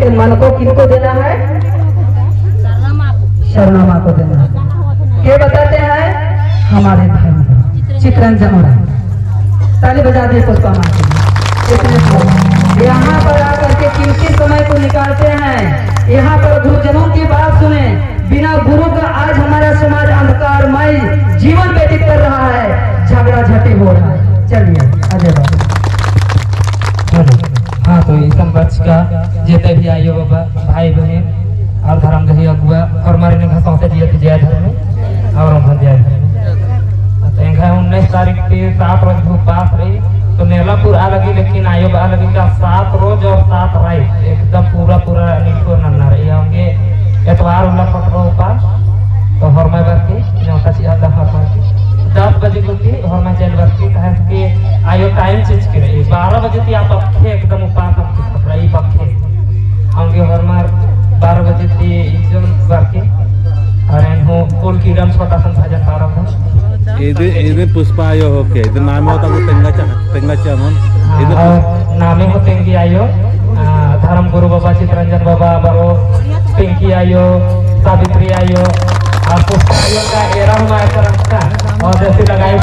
के मन को किनको देना है? शरणा माँ को देना है। क्या बताते हैं? हमारे धर्म चित्रंजन ताली बजा दे पुष्पा माँ के लिए। यहाँ पर आकर के कीमती समय को निकालते हैं, यहाँ पर गुरुजनों की बात सुने। बिना गुरु का आज हमारा समाज अंधकारमय जीवन व्यतीत कर रहा है, झगड़ा झटी हो रहा है। चलिए अजय बाबू। हाँ, तो इस संपक्ष का जेते भी आयो बाबा भाई बहन और धर्म गही अगुआ और मारे ने घासों से दिए जय धर्म और हम जय धर्म। तो इनका 19 तारीख के 7 रोज उपवास रही, तो नेलापुर आ लगी, लेकिन आयोग आ लगी का 7 रोज और 7 रात एकदम पूरा निको नन्ना रही होंगे। एतवार उला पटरो उपास तो हरमै बरती न्योता चिया दफा करती 10 बजे गुती हरमै चल बरती कहे कि आयो टाइम चेंज करे 12 बजे ती आप पक्के एकदम उपास हम रही पक्के होंगे हरमार 12 बजे ती एकदम बरती और इनको कुल कीड़म छोटा सा भजन तारा था इधर पुष्पा आयो होके इधर नाम होता वो तेंगा चामन इधर नामे हो तेंगी आयो धर्म गुरु बाबा चित्रंजन बाबा बरो पिंकी आयो सावित्री आयो और पुष्पा आयो का एरा हमारे तरफ का और जैसे लगाई